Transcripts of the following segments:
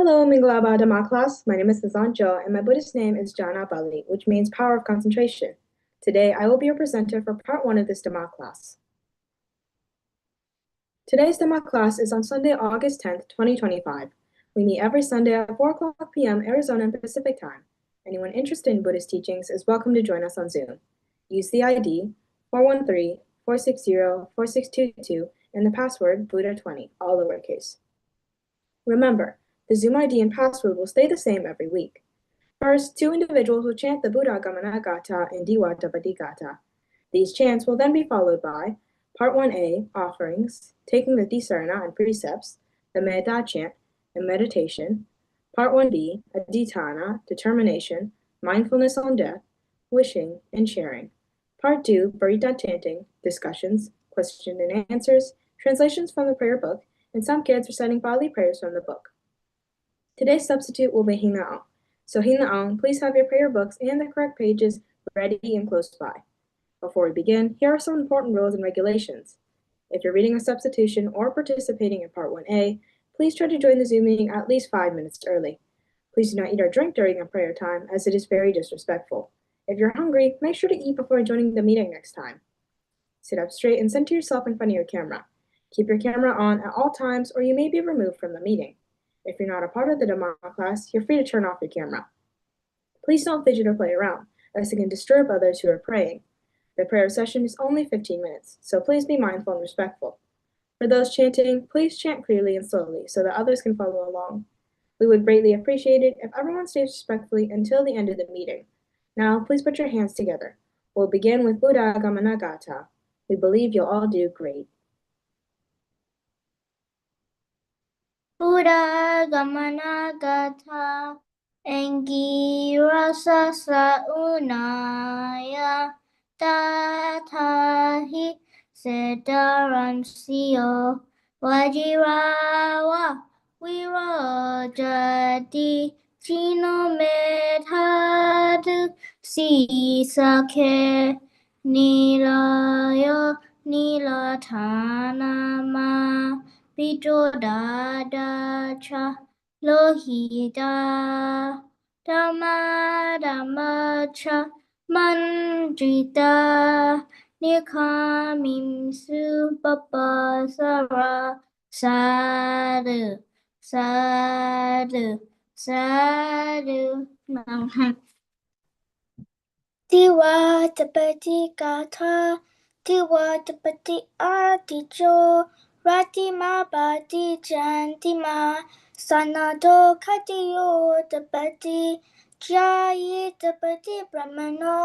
Hello, Minglaba Dhamma class. My name is Nizanjo, and my Buddhist name is Jana Bali, which means power of concentration. Today, I will be your presenter for part 1 of this Dhamma class. Today's Dhamma class is on Sunday, August 10th, 2025. We meet every Sunday at 4 o'clock p.m. Arizona and Pacific time. Anyone interested in Buddhist teachings is welcome to join us on Zoom. Use the ID 413-460-4622 and the password Buddha20, all lowercase. Remember, the Zoom ID and password will stay the same every week. First, 2 individuals will chant the Buddha Gamana Gata and Diwa Tapati Gata. These chants will then be followed by Part 1A, offerings, taking the Dhisarana and precepts, the Metta chant, and meditation. Part 1B, Adhitthana, determination, mindfulness on death, wishing, and sharing. Part 2, Parita chanting, discussions, question and answers, translations from the prayer book, and some kids reciting Pali prayers from the book. Today's substitute will be Hinaong. So Hinaong, please have your prayer books and the correct pages ready and close by. Before we begin, here are some important rules and regulations. If you're reading a substitution or participating in Part 1A, please try to join the Zoom meeting at least 5 minutes early. Please do not eat or drink during a prayer time, as it is very disrespectful. If you're hungry, make sure to eat before joining the meeting next time. Sit up straight and center yourself in front of your camera. Keep your camera on at all times or you may be removed from the meeting. If you're not a part of the Dhamma class, you're free to turn off your camera. Please don't fidget or play around, as it can disturb others who are praying. The prayer session is only 15 minutes, so please be mindful and respectful. For those chanting, please chant clearly and slowly so that others can follow along. We would greatly appreciate it if everyone stays respectfully until the end of the meeting. Now, please put your hands together. We'll begin with Buddha Gamana Gata. We believe you'll all do great. Buddha Gamana Gatha Angira Sasa Unaya Tatahi Sedaran Sio Wajirawa Wirajati Chino Medhadu Sisake Nilayo Nilathanama Pidodadacha Lohita Dhammacha Manjita Nikamimsu Papasara Sadhu Sadhu Sadhu Namah Tiwa Tapati Gatha Tiwa Tapati Adijo Ratima Bati Jantima Sanato Katiyo Tapati Jayi Tapati Brahmano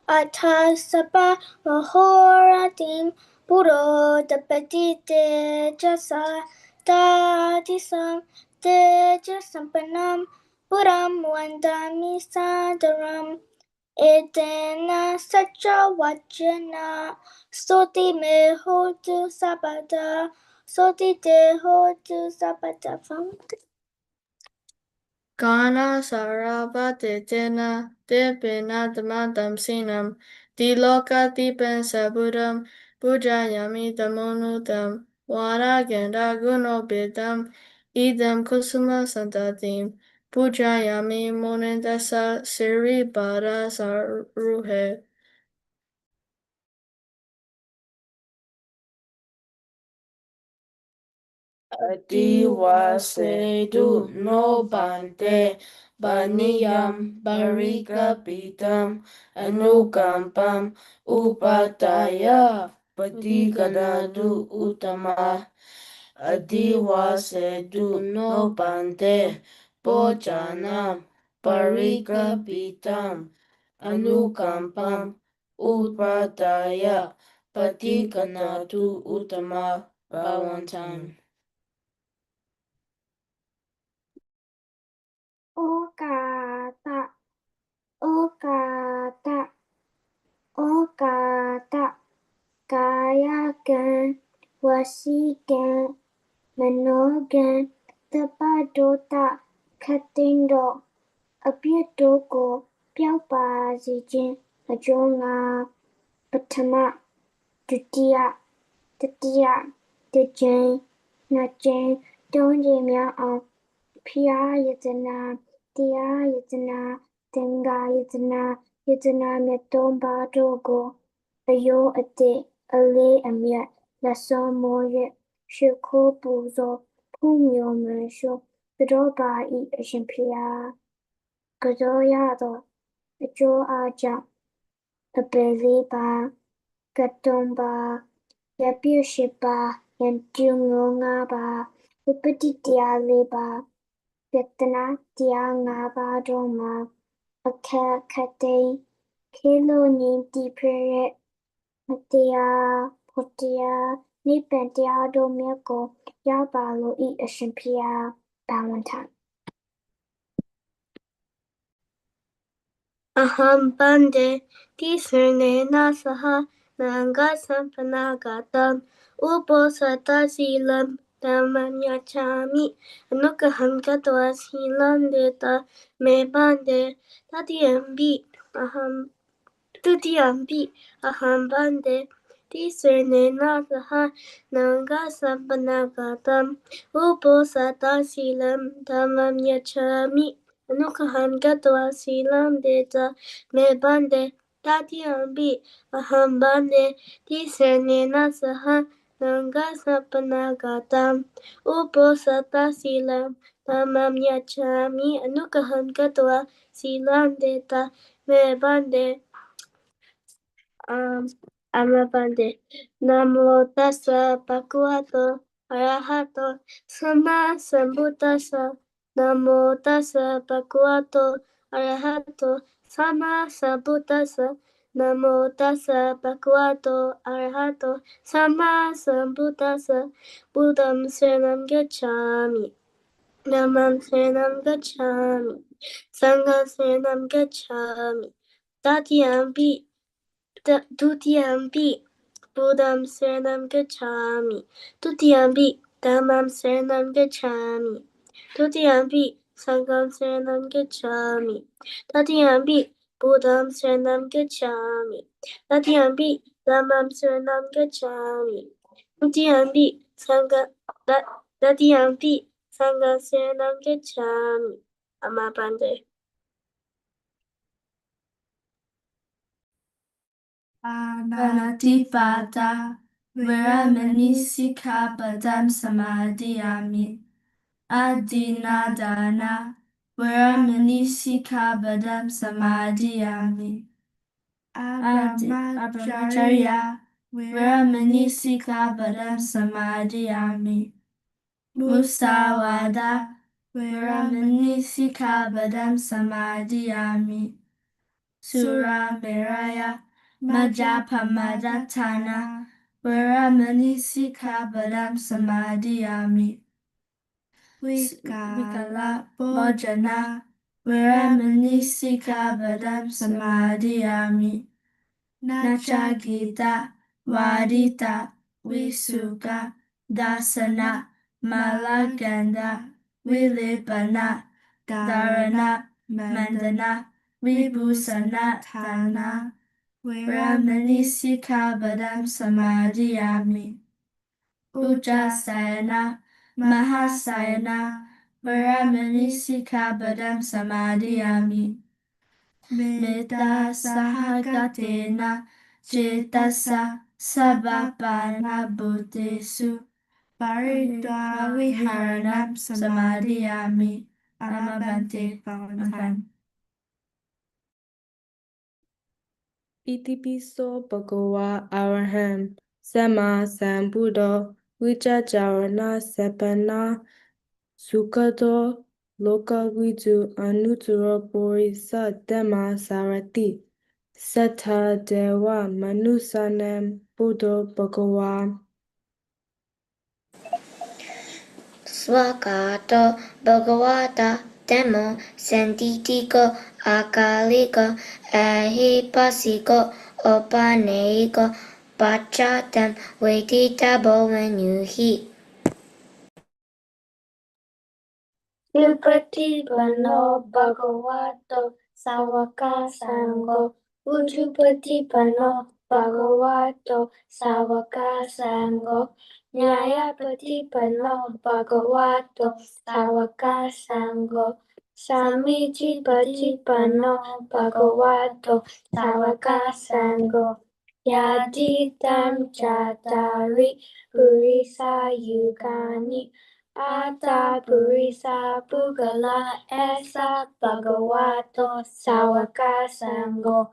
Atasapa Mahoratim Puro Tapati Tejasa Tadisam Tejasampanam Puram Wandami Sadaram Edena Sacha Wachana Soti me hotu sabata Soti te hotu sabata Kana sarava te tena te penadamadam sinam Diloka dipen saburam Bujayami damonudam Vara genda guno bidam Idam kusuma santatim Bujayami monendasa siri bara saruhe. Adiwasedu no bante baniyam barika pitam anukampam upadaya patikanadu utama. Adiwasedu no bante bojanam barika pitam anukampam upadaya patikanadu utama. Bow one time. Okata Okata Okata Kayakan Wasikan Manogan Tapadota Katindo Apiatoko Piaupa Zijin Ajonga Patama Tutia Tatia Tijane Najane Donji Miao ဖျားယတနာတရားယတနာသင်္ဃာယတနာယတနာမြတ်သုံးပါးတို့ကိုအယောအတည့်အလေးအမြတ်လက်စွမ်းမိုး၍ရှ िख ိုးပူဇော်ဖူးမြော်မယ်ရှုကတော့ပါ၏အရှင်ဖျားကတော့ရသောအကျိုးအားကြောင့်အပေလေးပါးကတ်သုံးပါးရပြု8ပါးယံကျူငို5ပါးဝိပတ္တိတရား4ပါးယတနာတရား5ပါးတို့မှာအခက်ခတ်သိမ်းခေလို့ငြိမ်းတည်ဖြစ်ရဲ့မတရားဖို့တရားနိဗ္ဗာန်တရားတို့မြတ်ကိုရပါလို့ဤအရှင်ဖျားဘာဝန်ထAham Bande Tisernena Saha Nanga Sampanagatam Uposatha Silam Dhammam Yachami Anukaham Gatva Silam Deta Me Bande Tutiyambi Aham Bande Tisernena Saha Nanga Sampanagatam Uposatha Silam Dhammam Yachami Anukaham Gatva Silam Deta Me Bande Tatiyambi Aham Bande Tisernena Saha Nanga Sapanagatam Uposatha Silam Dhammam Yachami Anukaham Gatva Silam Deta Me Bande Amabande Namo Tassa Bhagavato Arahato Sama Sambuddhassa Namo Tassa Bhagavato Arahato Sama Sambuddhassa Namo Tassa Bhagavato Arahato Sama Sambuddhassa Buddham Saranam Gacchami Dhammam Saranam Gacchami Sangham Saranam Gacchami Tutiyambi Buddham Saranam Gacchami Tutiyambi Dhammam Saranam Gacchami Tutiyambi Sangham Saranam Gacchami Tutiyambi Buddham Saranam Gacchami Tutiyambi Dhammam Saranam Gacchami Tutiyambi Sangham Saranam Gacchami Amabande Panativada Viramani Sikkhapadam Samadhiyami Adinadana Viramani Sikkhapadam Samadhiyami Brahmacharya Viramani Sikkhapadam Samadhiyami Musawada Viramani Sikkhapadam Samadhiyami Surameraya Majapamadatthana Viramani Sikkhapadam Samadhiyami Vikala Bhojana Viramani Sikkhapadam Samadhiyami Nachagita Vadita Visuka Dasana Malaganda Vilipana Dharana Mandana Vibhusana Thana Viramani Sikkhapadam Samadhiyami Ujjasayana Mahasayana Viramani Sikkhapadam Samadhiyami Metta Sahagatena Cetasa Sabapana Bhutesu Paritva Viharanam Samadhiyami Amabante Pavantan Itipiso Bhagava Araham Sama Sambuddho Vichacharana Sapana Sukhato Lokavidu Anuttara Purisa Dhamma Sarati Sattha Deva Manusanam Buddho Bhagava Swagato Bhagavata Dhammo Sanditiko Akaliko Ahipasiko Opaneko Pachatam Veditabo Venuhi Upatipano Bhagavato Sawaka Sango Ujupatipano Bhagavato Savaka Sangho Nyayapatipanno Bhagavato Savaka Sangho Samiji Patipanno Bhagavato Savaka Sangho Yaditam Chatari Purisa Yugani Ata Purisa Pugala Esa Bhagavato Savaka Sangho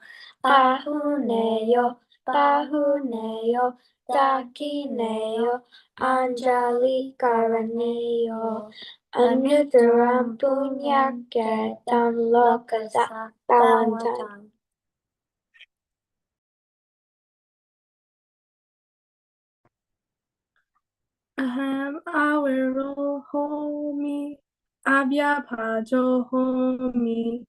Pahuneyo Pahuneyo Dakineyo Anjali Karaneyo Anuttaram Punyaketam Lokasa Pawantam. Aham awero homi, abhyapajo homi,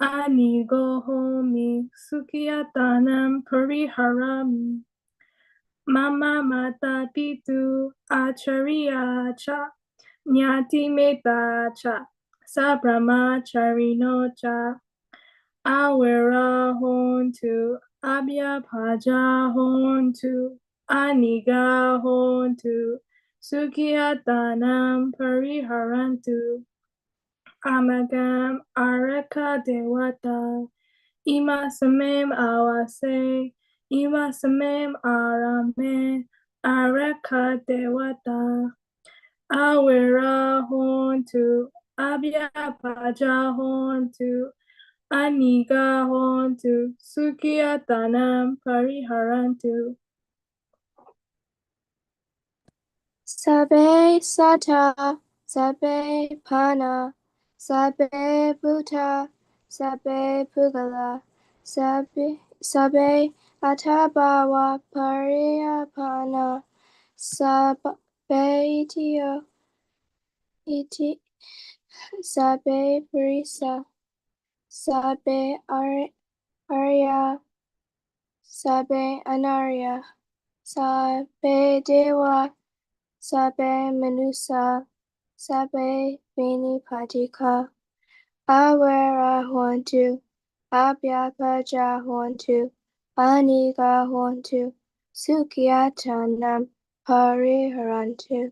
anigo homi, sukhiyatanam pariharami. Mama mata pitu acharya cha, nyati meta cha, sabrahmacharino cha, awera hontu, abhyapaja hontu, aniga hontu, sukhiyatanam pariharantu, amagam araka dewata, ima samem awase, ima samem arame, araka dewata, awera hontu, abhyapaja hontu, aniga hontu, sukhiyatanam pariharantu. Sabe sata, sabe pana, sabe buta, sabe pugala, sabe atabawa pariyapana, sabe iti, sabe brisa, sabe arya, sabe anarya, sabe dewa, sabe manusa, sabe vinipatika, awera hontu, abhyapaja hontu, aniga hontu, sukhiyatanam pariharantu,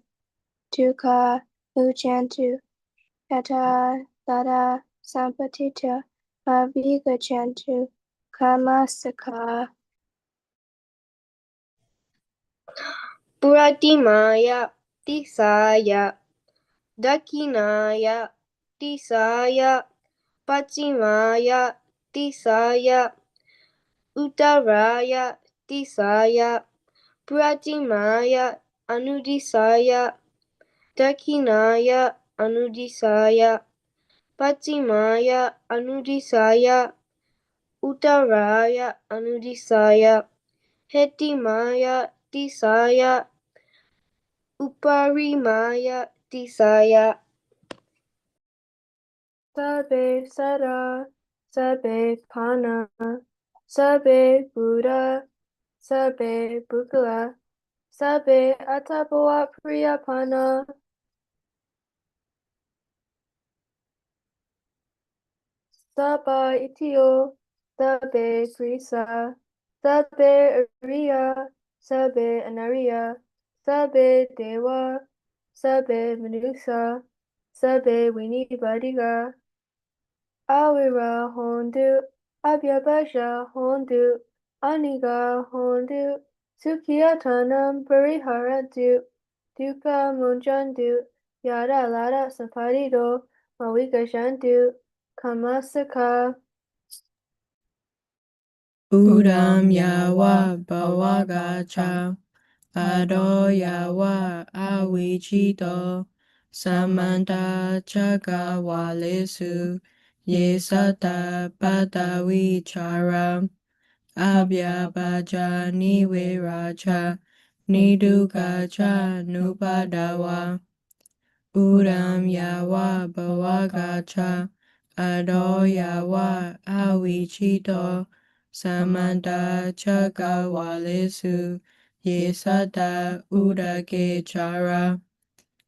dukkha muchantu, yata tata sampatita avigachantu, kamasaka. Pratimaya Tisaya Dakinaya Tisaya Pachimaya Tisaya Uttaraya Tisaya Pratimaya Anudisaya Dakinaya Anudisaya Pachimaya Anudisaya Uttaraya Anudisaya Hetimaya Tisaya Uparimaya Tisaya. Sabe Sada, Sabe Pana, Sabe Buddha, Sabe Bukala, Sabe Atabawa Priyapana, Saba Itio, Sabe Grisa, Sabe Ariya, Sabe Anariya, Sabe Dewa, Sabe Manusa, Sabe Winibadiga, Awira Hondu, Abhyabhaja Hondu, Aniga Hondu, Sukhiyatanam Pariharantu, Dukkha Munjandu, Yada Lada Sampadido, Mawika Shantu, Kamasaka. Udam yawa bhavagacha ado yawa avichito samanta chakavalesu yesata padavichara abhyabhaja niviracha nidukacha nupadawa Udam yawa bhavagacha ado yawa avichito samanta chakavalesu yesata udake chara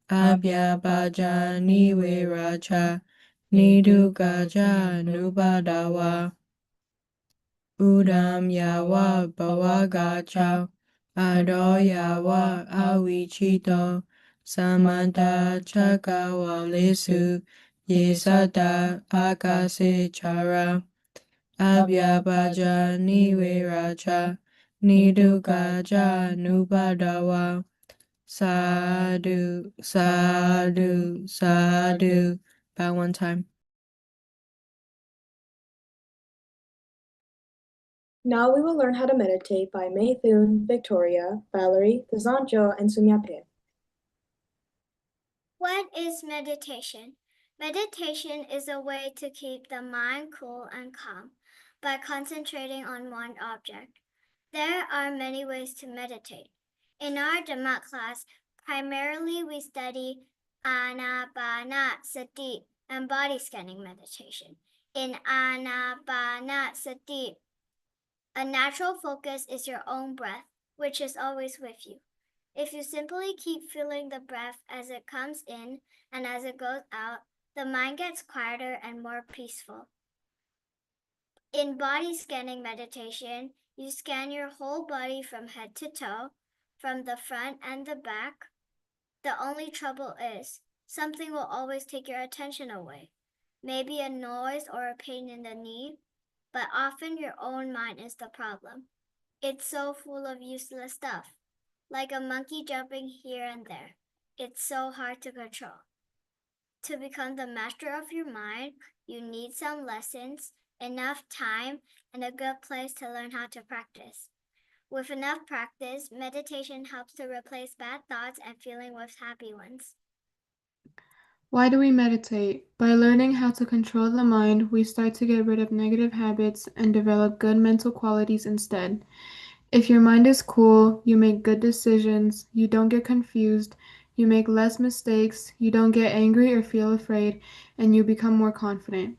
abhyabhaja niviracha nidukacha nupadawa Udam yawa bhavagacha ado yawa avichito samanta chakawalesu yesata akase chara abhyapaja niveracha nidukaja nupadawa sadhu sadhu sadhu by one time. Now we will learn how to meditate by Mei Thun, Victoria, Valerie, Tazanjo, and Sumyape. What is meditation? Meditation is a way to keep the mind cool and calm by concentrating on one object. There are many ways to meditate. In our Dhamma class, primarily we study Anapanasati and body scanning meditation. In Anapanasati, a natural focus is your own breath, which is always with you. If you simply keep feeling the breath as it comes in and as it goes out, the mind gets quieter and more peaceful. In body scanning meditation, you scan your whole body from head to toe, from the front and the back. The only trouble is, something will always take your attention away. Maybe a noise or a pain in the knee, but often your own mind is the problem. It's so full of useless stuff, like a monkey jumping here and there. It's so hard to control. To become the master of your mind, you need some lessons, enough time, and a good place to learn how to practice. With enough practice, meditation helps to replace bad thoughts and feeling with happy ones. Why do we meditate? By learning how to control the mind, we start to get rid of negative habits and develop good mental qualities instead. If your mind is cool, you make good decisions, you don't get confused, you make less mistakes, you don't get angry or feel afraid, and you become more confident.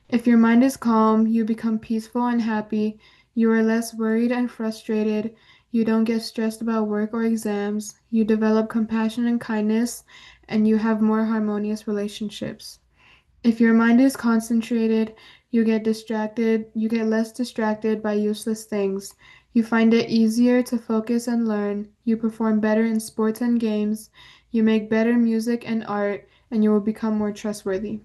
If your mind is calm, you become peaceful and happy, you are less worried and frustrated, you don't get stressed about work or exams, you develop compassion and kindness, and you have more harmonious relationships. If your mind is concentrated, you get less distracted by useless things. You find it easier to focus and learn. You perform better in sports and games. You make better music and art, and you will become more trustworthy.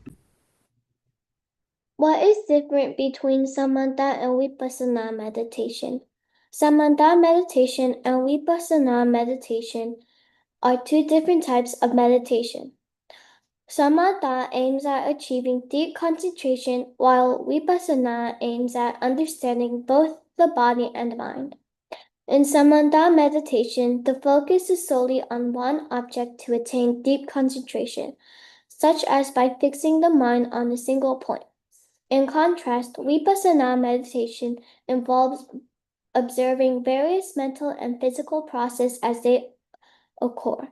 What is different between samatha and vipassana meditation? Samatha meditation and vipassana meditation are two different types of meditation. Samatha aims at achieving deep concentration, while vipassana aims at understanding both the body and mind. In samatha meditation, the focus is solely on one object to attain deep concentration, such as by fixing the mind on a single point. In contrast, vipassana meditation involves observing various mental and physical processes as they occur.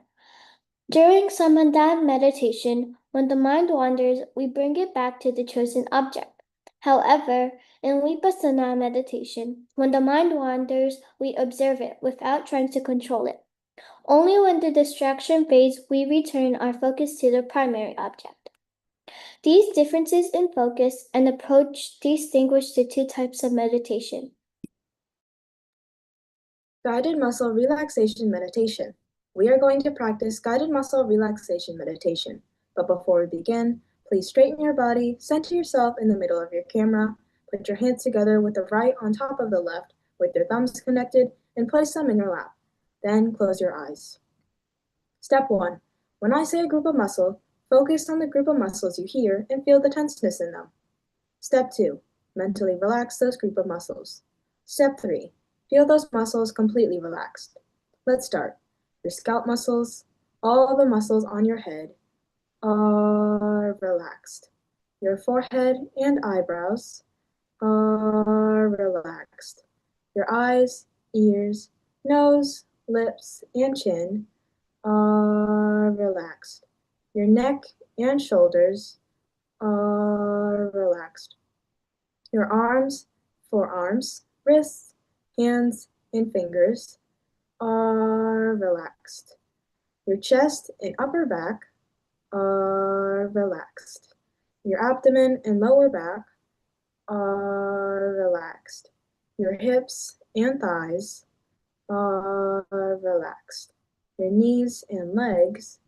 During samatha meditation, when the mind wanders, we bring it back to the chosen object. However, in vipassana meditation, when the mind wanders, we observe it without trying to control it. Only when the distraction fades, we return our focus to the primary object. These differences in focus and approach distinguish the two types of meditation. Guided muscle relaxation meditation. We are going to practice guided muscle relaxation meditation. But before we begin, please straighten your body, center yourself in the middle of your camera, put your hands together with the right on top of the left with your thumbs connected, and place them in your lap. Then close your eyes. Step 1. When I say a group of muscles, focus on the group of muscles you hear and feel the tenseness in them. Step 2. Mentally relax those group of muscles. Step 3. Feel those muscles completely relaxed. Let's start. Your scalp muscles, all the muscles on your head are relaxed. Your forehead and eyebrows are relaxed. Your eyes, ears, nose, lips, and chin are relaxed. Your neck and shoulders are relaxed. Your arms, forearms, wrists, hands, and fingers are relaxed. Your chest and upper back are relaxed. Your abdomen and lower back are relaxed. Your hips and thighs are relaxed. Your knees and legs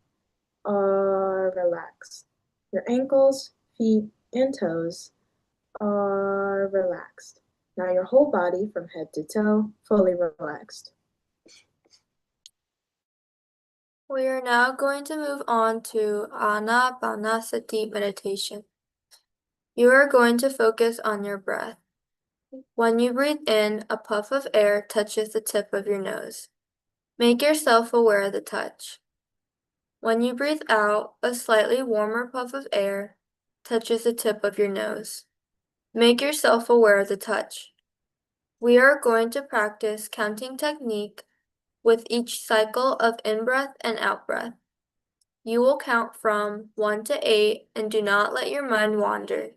are relaxed. Your ankles, feet, and toes are relaxed. Now your whole body from head to toe fully relaxed. We are now going to move on to Anapanasati meditation. You are going to focus on your breath. When you breathe in, a puff of air touches the tip of your nose. Make yourself aware of the touch. When you breathe out, a slightly warmer puff of air touches the tip of your nose. Make yourself aware of the touch. We are going to practice counting technique with each cycle of in-breath and out-breath. You will count from 1 to 8 and do not let your mind wander.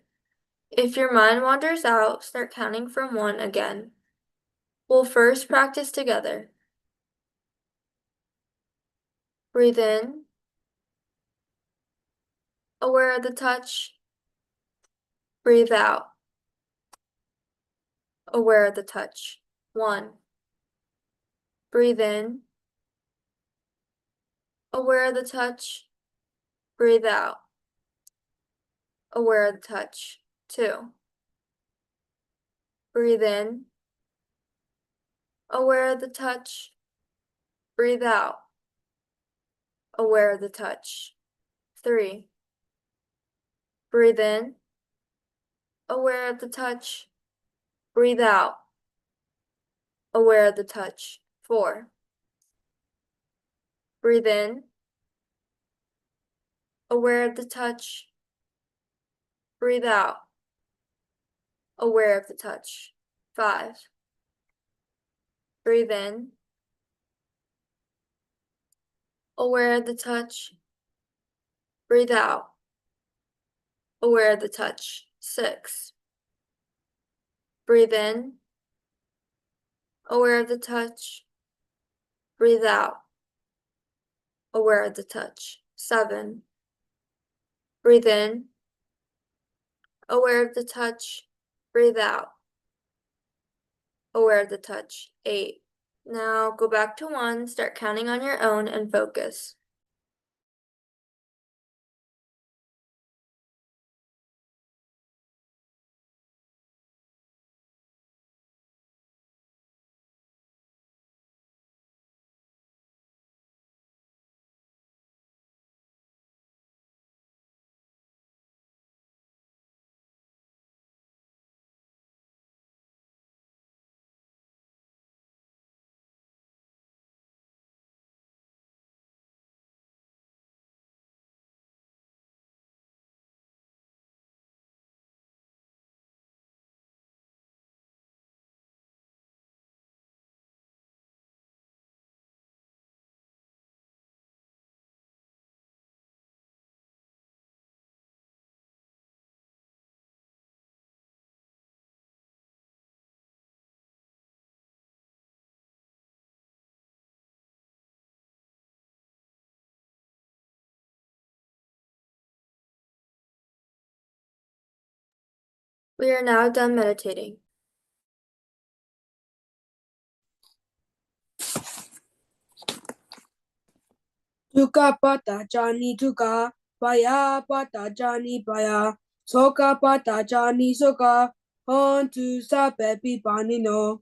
If your mind wanders out, start counting from 1 again. We'll first practice together. Breathe in, aware of the touch. Breathe out, aware of the touch. 1. Breathe in, aware of the touch. Breathe out, aware of the touch. 2. Breathe in, aware of the touch. Breathe out, aware of the touch. 3. Breathe in, aware of the touch. Breathe out, aware of the touch. 4. Breathe in, aware of the touch. Breathe out, aware of the touch. 5. Breathe in, aware of the touch. Breathe out, aware of the touch. 6. Breathe in, aware of the touch. Breathe out, aware of the touch. 7. Breathe in, aware of the touch. Breathe out, aware of the touch. 8. Now go back to 1, start counting on your own and focus. We are now done meditating. Tuka pata jani tuka, paya pata jani paya, soka pata jani soka, on tu sape pipani no.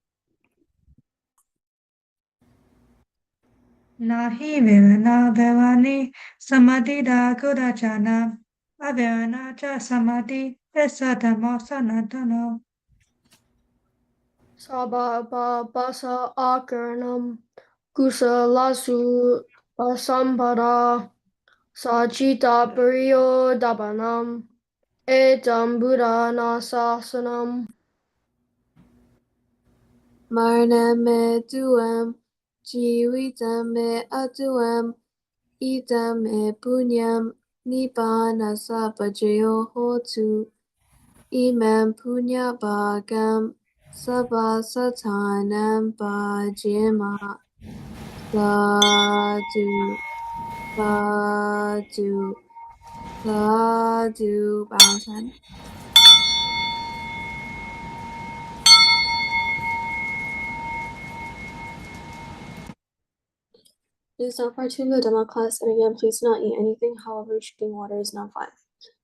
Nahi vevana vevani samadhida kudachana avevana cha samadhi esadamo sanatano. Sababa basa akaranam kusalasu basambara sajita pariyo dabanam etam buddha nasasanam marnam me tuam jivitam me atuam itam me punyam nibbana sapajayo hotu imam punya bhagam sabha satanam bhajema sadhu sadhu sadhu. Bow time. Please don't partake in the Dhamma class, and again, please do not eat anything. However, drinking water is not fine.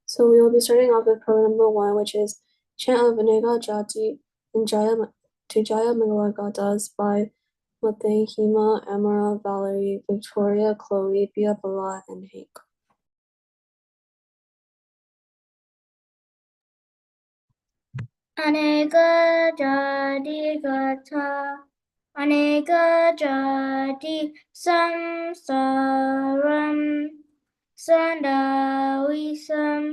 So we will be starting off with program number 1, which is Chant of Vinega Jati and Jaya Mangala Gatas by Mathe, Hema, Amara, Valerie, Victoria, Chloe, Bia Bala, and Hank. Aneka jadi gata, aneka jadi samsaram, sandawisam,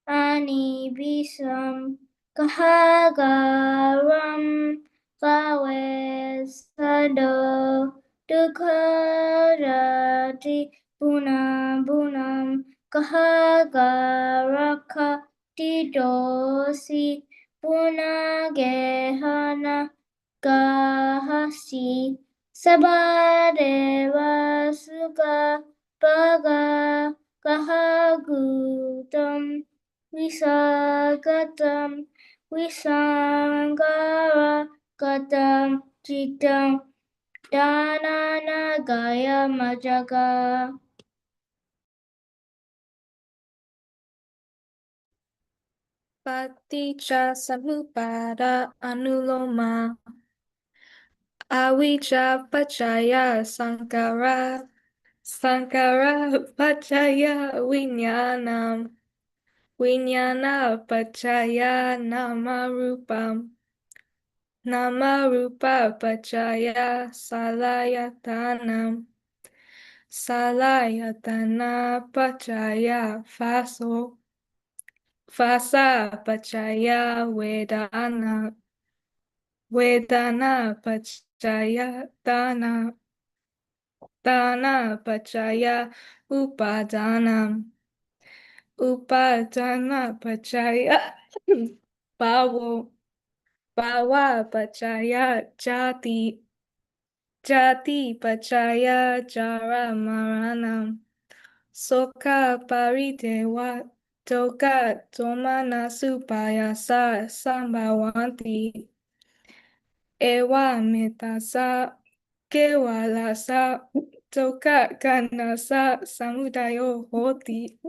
anibisam, kahagaram, kawesado, dukharati, bunam, kahagaraka, didosi, punagehana, gahasi, sabadeva suga, baga, kahagutam, Visagatam, Visangara, Gatam, Chitam, Danana, Gaya, Majaga. Paticca Samuppada Anuloma Avijja Paccaya Sankara Paccaya Vijnana Paccaya Namarupa Paccaya Salayatana Paccaya Vasa Paccaya Vedana Paccaya Dana Paccaya Upadana Paccaya Bhava Paccaya Jati Paccaya Jara Maranam Soka Paridewa Toka Tomana Supayasa Sambhavanti Ewa Metasa Kewalasa Toka Kanasa Samudayo Hoti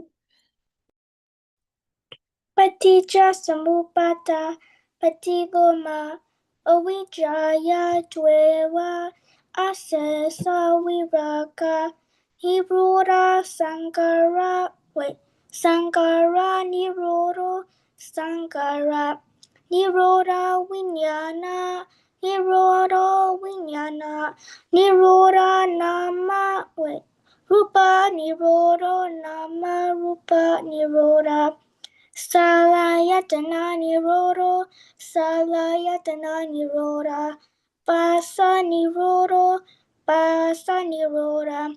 Paticca Samuppada, Patigoma, Avijjaya Dveva, Asesa Viraka, Niroda Sankara Nirodo, Sankara, Niroda Vijnana, Niroda Nama, Rupa Nirodo, Nama Rupa Niroda. Salayatana Nirodo, Salayatana Niroda, Pasa Nirodo, Pasa Niroda,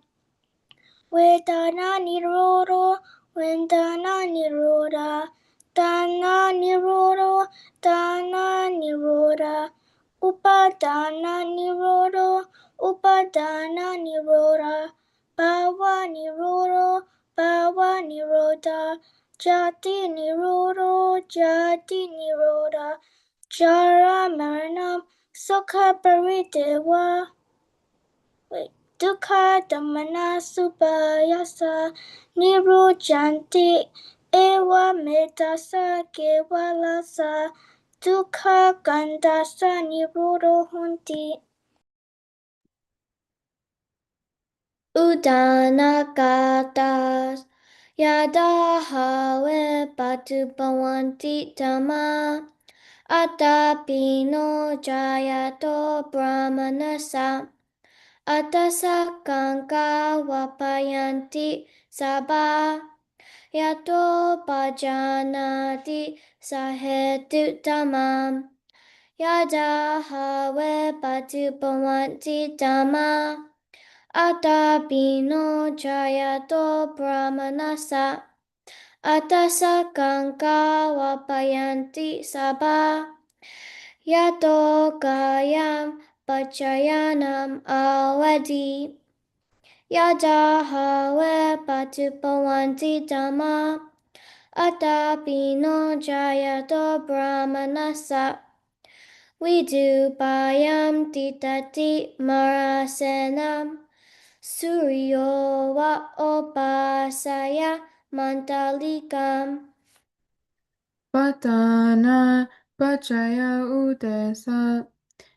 Vedana Nirodo, Vedana Niroda, Dana Nirodo, Dana Niroda, Upadana Nirodo, Upadana Niroda, Bhava Nirodo, Bhava Niroda, Jati Nirodo, Jati Niroda, Jara Maranam, Sukha Paridewa. Dukkha Dhammana Supayasa Nirujanti Ewa Metasa Kevalasa Dukkha Gandasa Nirodo Hunti. Udana Gatas Yada Have Patu Bhavanti Dhamma Atapino Jayato Brahmanasa Atasakangka Vapayanti Sabha Yato Bhajanati Sahetu Dhammam Yada Have Patu Bhavanti Dhamma Atapino Jayato Brahmanasa Atasakangka Vapayanti Sabha Yato Gayam Pachayanam Awadi Yada Have Patupavanti Dhamma Atapino Jayato Brahmanasa Vidupayam Titati Marasenam Suryo wa upasaya mantalikam. Patana pachaya udesa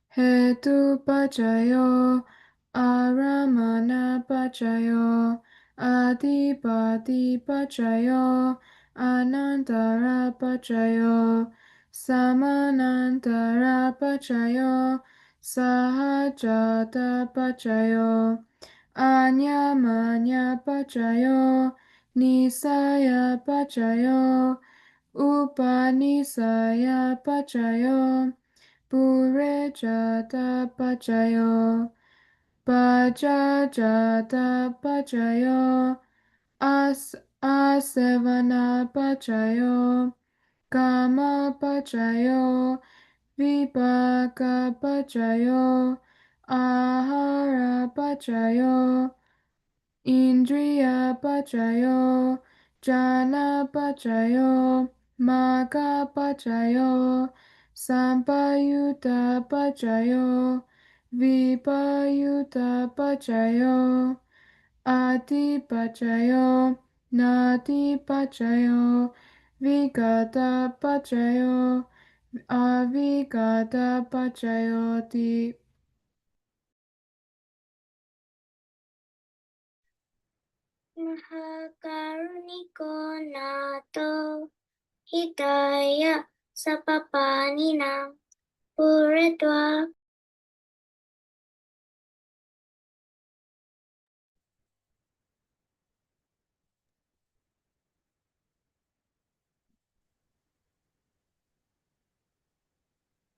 hetu pachayo aramana pachayo adipati pachayo anantara pachayo samanantara pachayo sahajata pachayo anyamanya pachayo nisaya pachayo Upanisaya pachayo, purejata pachayo, pajajata pachayo, asevana pachayo, kama pachayo, vipaka pachayo, ahara pachayo, Indriya pachayo, jana pachayo, maga pachayo, sampayuta pachayo, vipayuta pachayo, adi pachayo, nadi pachayo, vigata pachayo, avigata pachayoti. Mahakaruniko nato hidaya sapapaninam puretwa.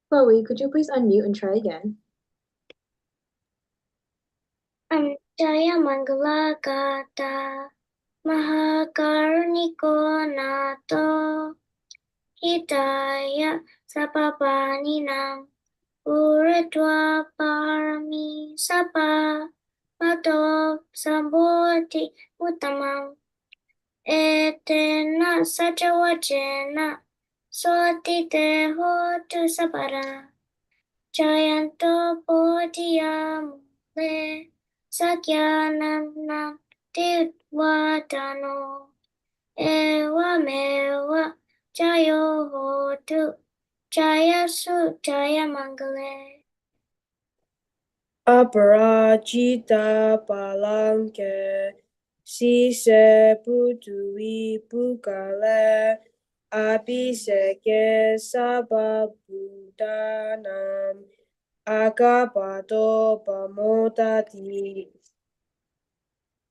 Chloe, could you please unmute and try again? Jaya Mangala Gata Mahakaruniko nato hidaya sapapaninam puretwa parami sapa pato samboti uttamam etena sajawachena sotite hotu sabara jayanto bodhiyamule sakyanam divadano evamewa jayo hotu jayasu jayamangale. Aparajita palanke sise putui pukale abhiseke sababudanam agapato pamodati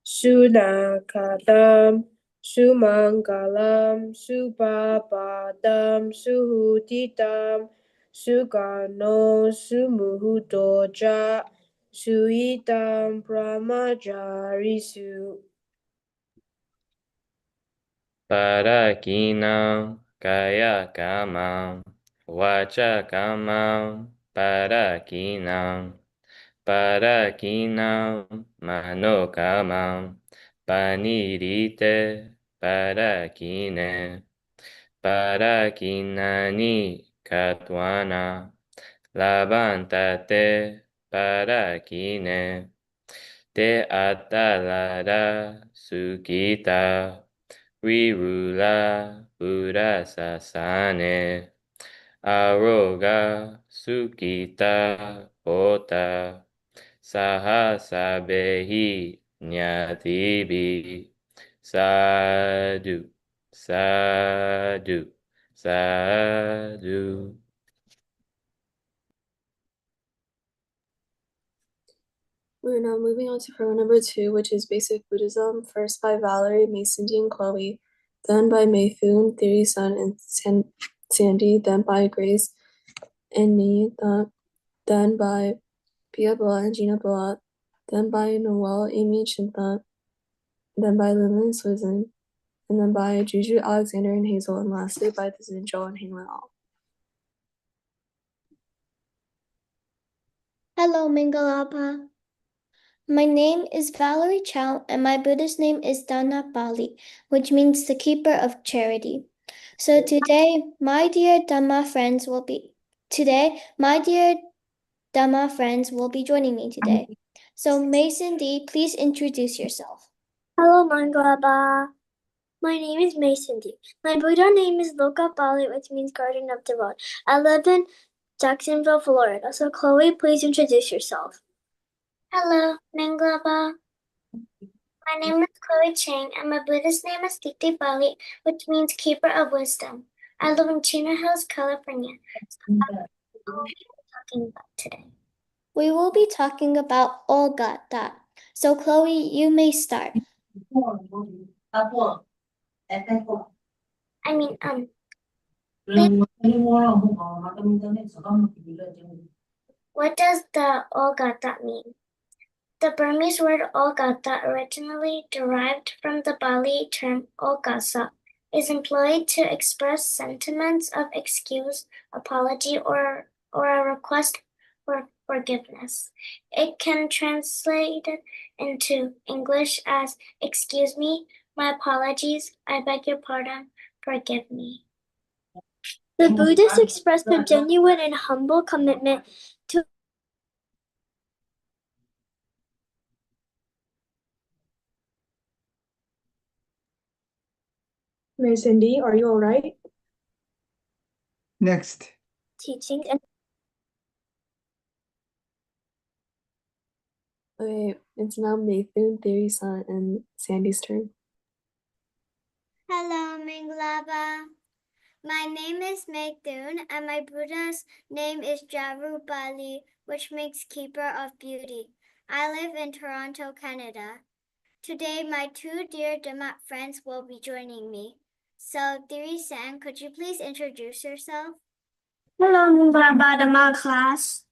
sunakatam sumangalam supapadam suhuditam sugano sumuhutoja suitam brahmajarisu. Parakinam kaya kamam vacha kamam parakinam manokamam panirite parakine parakinani katwana labantate parakine te atalara sukita Virula Buddha Sasane Aroga Sukita Hota Sahasabehi Nyatibi Sadhu Sadhu Sadhu. We're now moving on to program number 2, which is Basic Buddhism, first by Valerie, May Cindy, and Chloe, then by Mayfoon, Theory Sun, and Sandy, then by Grace and me, then by Pia Bella and Gina Bella, then by Noel, Amy, and Chintha, then by Lillian Swizzen, and then by Juju, Alexander, and Hazel, and lastly by the Zinjo and Hingwen All. Hello, Mingalapa. My name is Valerie Chow, and my Buddhist name is Dana Bali, which means the keeper of charity. So today, my dear Dhamma friends will be joining me today. So Mason D, please introduce yourself. Hello, Mangalaba. My name is Mason D. My Buddha name is Loka Bali, which means Garden of the World. I live in Jacksonville, Florida. So Chloe, please introduce yourself. Hello, Mangalaba. My name is Chloe Chang, and my Buddhist name is Dikti Bali, which means Keeper of Wisdom. I live in Chino Hills, California. So what will we be talking about today? We will be talking about Olgata. So Chloe, you may start. I mean, what does the Olgata mean? The Burmese word Olgata, originally derived from the Bali term Olgasa, is employed to express sentiments of excuse, apology, or a request for forgiveness. It can translate into English as "Excuse me, my apologies, I beg your pardon, forgive me." The Buddhists expressed a genuine and humble commitment to Mason D, are you all right? Next. teachings and Okay, it's now Mathan, Theory-san, and Sandy's turn. Hello, Minglaba. My name is Megdun, and my Buddha's name is Jaru Bali, which means Keeper of Beauty. I live in Toronto, Canada. Today, my two dear Dhamma friends will be joining me. So, Thiri-san, could you please introduce yourself? Hello, Minglaba Dhamma class.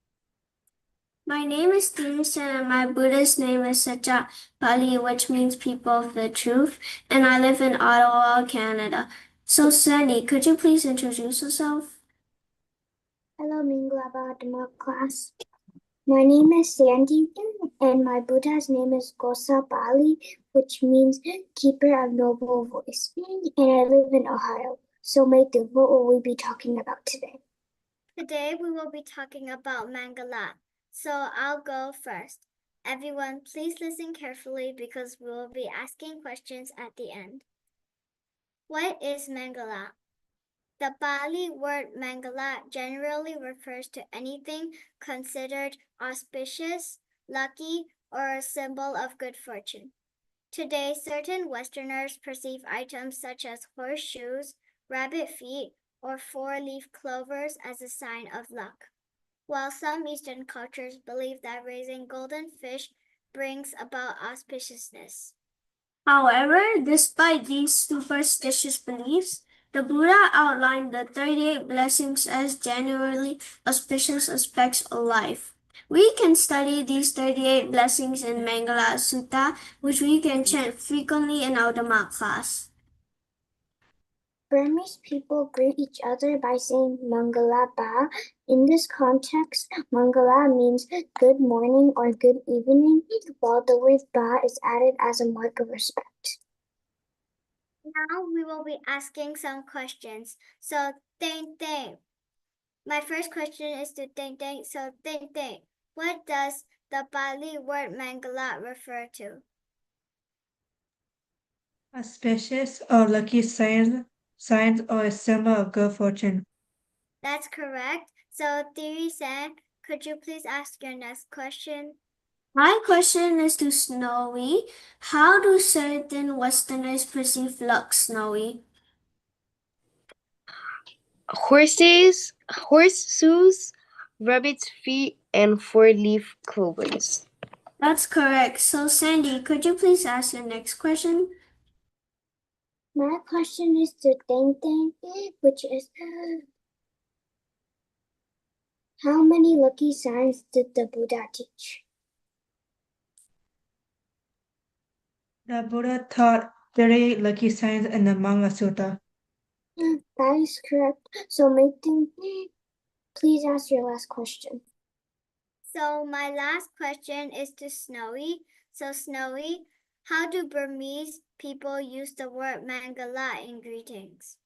My name is Thiri-san, and my Buddhist name is Sacha Bali, which means people of the truth, and I live in Ottawa, Canada. So, Sandy, could you please introduce yourself? Hello, Minglaba Dhamma class. My name is Sandy, and my Buddha's name is Gosa Bali, which means keeper of noble voice, and I live in Ohio. So, Maythu, what will we be talking about today? Today, we will be talking about Mangala. So, I'll go first. Everyone, please listen carefully because we will be asking questions at the end. What is Mangala? The Pali word Mangala generally refers to anything considered auspicious, lucky, or a symbol of good fortune. Today, certain Westerners perceive items such as horseshoes, rabbit feet, or four-leaf clovers as a sign of luck, while some Eastern cultures believe that raising golden fish brings about auspiciousness. However, despite these superstitious beliefs, the Buddha outlined the 38 blessings as generally auspicious aspects of life. We can study these 38 blessings in Mangala Sutta, which we can chant frequently in our Dhamma class. Burmese people greet each other by saying Mangala Ba. In this context, Mangala means good morning or good evening, while the word Ba is added as a mark of respect. Now we will be asking some questions. So, Teng Teng. My first question is to Teng Teng. So, Teng Teng, what does the Pali word Mangala refer to? Auspicious or lucky signs or a symbol of good fortune. That's correct. So, Thiri-san, could you please ask your next question? My question is to Snowy. How do certain Westerners perceive luck, Snowy? Horses, horseshoes, rabbit's feet, and four-leaf clovers. That's correct. So, Sandy, could you please ask your next question? My question is to Teng Teng, which is how many lucky signs did the Buddha teach? The Buddha taught 38 lucky signs in the Manga Sutta. That is correct. So, Nathan, please ask your last question. So, my last question is to Snowy. So, Snowy, how do Burmese people use the word Mangala in greetings?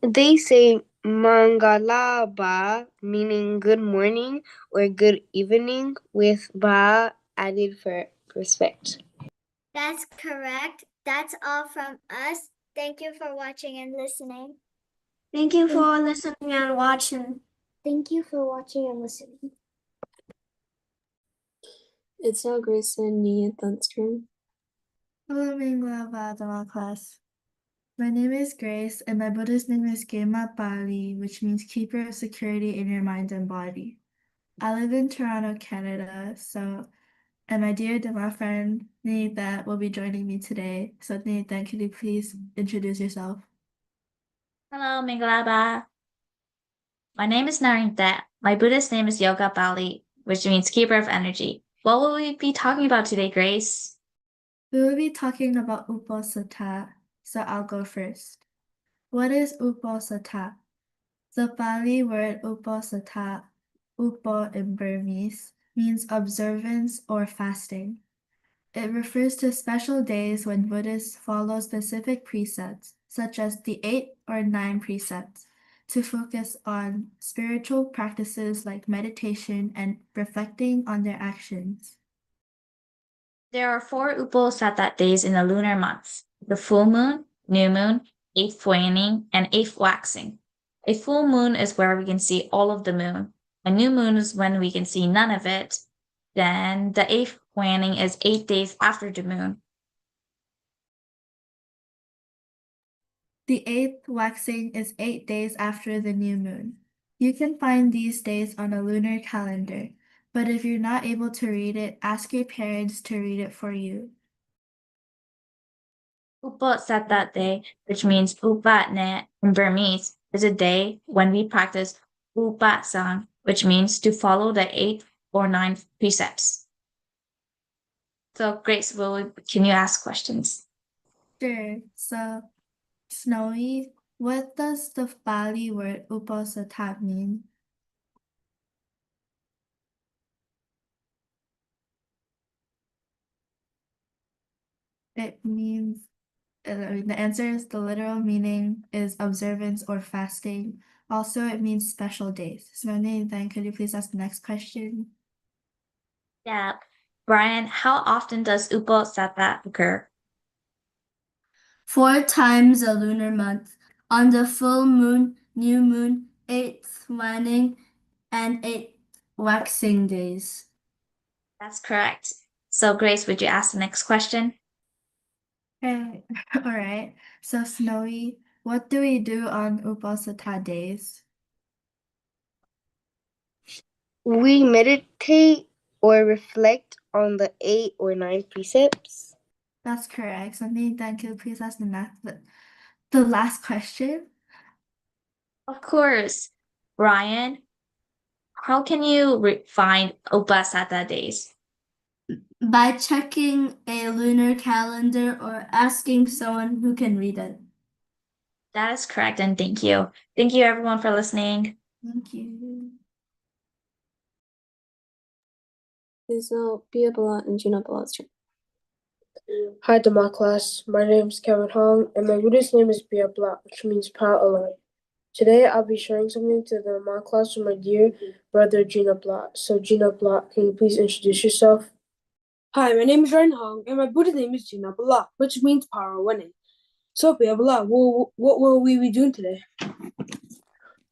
They say Mangalaba, meaning good morning or good evening, with ba added for respect. That's correct. That's all from us. Thank you for watching and listening. Thank you for listening and watching. Thank you for watching and listening. It's now Grace and Neethan's turn. Hello, Mingla Dhamma class. My name is Grace, and my Buddhist name is Gema Bali, which means keeper of security in your mind and body. I live in Toronto, Canada, and my dear Dhamma friend, Neethan, will be joining me today. So, Neethan, could you please introduce yourself? Hello, Mingalaba. My name is Narinta. My Buddhist name is Yoga Bali, which means keeper of energy. What will we be talking about today, Grace? We will be talking about Uposatha, so I'll go first. What is Uposatha? The Pali word Uposatha, Upo in Burmese, means observance or fasting. It refers to special days when Buddhists follow specific precepts, such as the 8 or 9 precepts, to focus on spiritual practices like meditation and reflecting on their actions. There are 4 Uposatha days in the lunar months: the full moon, new moon, 8th waning, and 8th waxing. A full moon is where we can see all of the moon. A new moon is when we can see none of it. Then the 8th waning is 8 days after the moon. The 8th waxing is 8 days after the new moon. You can find these days on a lunar calendar, but if you're not able to read it, ask your parents to read it for you. Uposatha day, which means upatne in Burmese, is a day when we practice upasang, which means to follow the 8 or 9 precepts. So, Grace, can you ask questions? Sure. So, Snowy, what does the Pali word uposatha mean? It means, the answer is the literal meaning is observance or fasting. Also, it means special days. Snowy, then could you please ask the next question? Yeah. Brian, how often does uposatha occur? 4 times a lunar month, on the full moon, new moon, 8th waning, and 8th waxing days. That's correct. So, Grace, would you ask the next question? Okay. All right. So, Snowy, what do we do on Uposatha days? We meditate or reflect on the 8 or 9 precepts. That's correct. So, Nathan, could you please ask the last question? Of course. Brian, how can you find Uposatha days? By checking a lunar calendar or asking someone who can read it. That is correct, and thank you. Thank you, everyone, for listening. Thank you. Is now Bia Balat and Gina Balat's turn. Hi Dhamma class, my name is Kevin Hong and my Buddhist name is Bia Blat, which means power alive. Today I'll be sharing something to the Dhamma class with my dear brother Gina Blat. So Gina Blat, can you please introduce yourself? Hi, my name is Ryan Hong and my Buddhist name is Gina Bala, which means power of winning. So Bia Bala, what will we be doing today?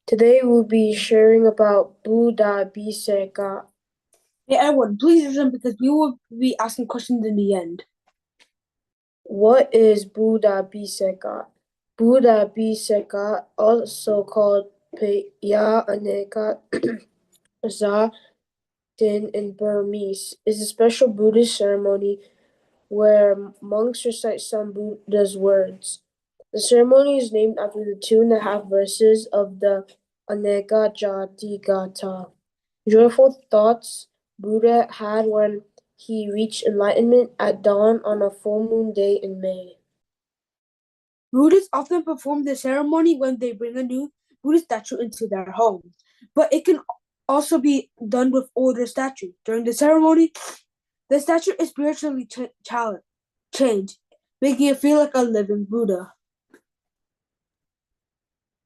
Today we'll be sharing about Buddha Biseka. Hey everyone, please listen because we will be asking questions in the end. What is Buddha Biseka? Buddha Biseka, also called Pya Aneka Za Din in Burmese, is a special Buddhist ceremony where monks recite some Buddha's words. The ceremony is named after the 2.5 verses of the Aneka Jati Gata. Joyful thoughts Buddha had when he reached enlightenment at dawn on a full moon day in May. Buddhists often perform the ceremony when they bring a new Buddha statue into their home, but it can also be done with older statues. During the ceremony, the statue is spiritually changed, making it feel like a living Buddha.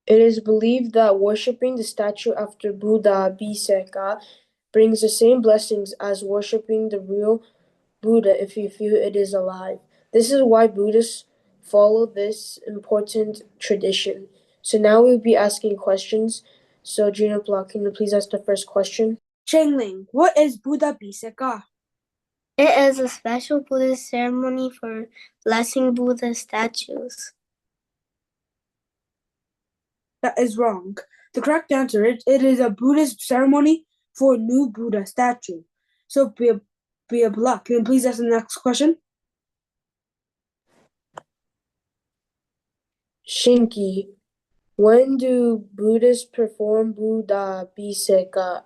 It is believed that worshipping the statue after Buddha Biseka brings the same blessings as worshipping the real Buddha if you feel it is alive. This is why Buddhists follow this important tradition. So now we'll be asking questions. So Gina Block, can you please ask the first question? Chengling, what is Buddha Biseka? It is a special Buddhist ceremony for blessing Buddha statues. That is wrong. The correct answer is it is a Buddhist ceremony for a new Buddha statue. So be a block. Can you please ask the next question? Shinki, when do Buddhists perform Buddha Biseka?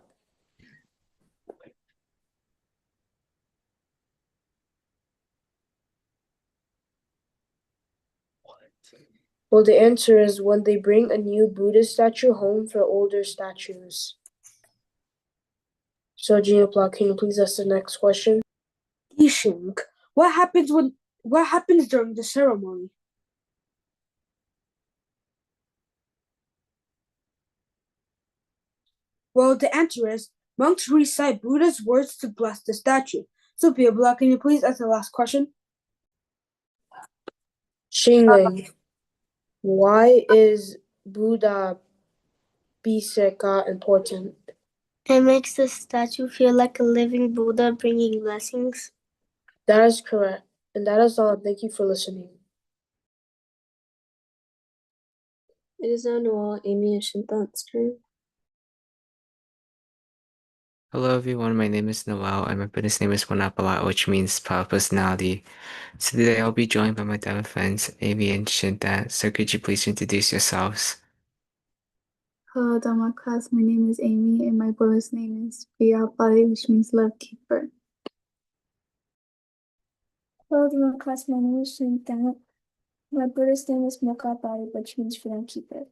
Well, the answer is when they bring a new Buddhist statue home for older statues. So Gina Block, can you please ask the next question? Yishing, what happens during the ceremony? Well, the answer is monks recite Buddha's words to bless the statue. So be a block. Can you please ask the last question? Xingling, why is Buddha Biseka important? It makes the statue feel like a living Buddha bringing blessings. That is correct. And that is all. Thank you for listening. It is now Noel, Amy, and Shintan's turn. Hello everyone, my name is Noel and my Buddhist name is Wanapala, which means power personality. So today I'll be joined by my Dhamma friends, Amy and Shinta. So could you please introduce yourselves? Hello, Dhamma class. My name is Amy, and my Buddhist name is Viyapari, which means love keeper. Hello, Dhamma class. My name is Shinta. My Buddhist name is Mokapari, which means freedom keeper.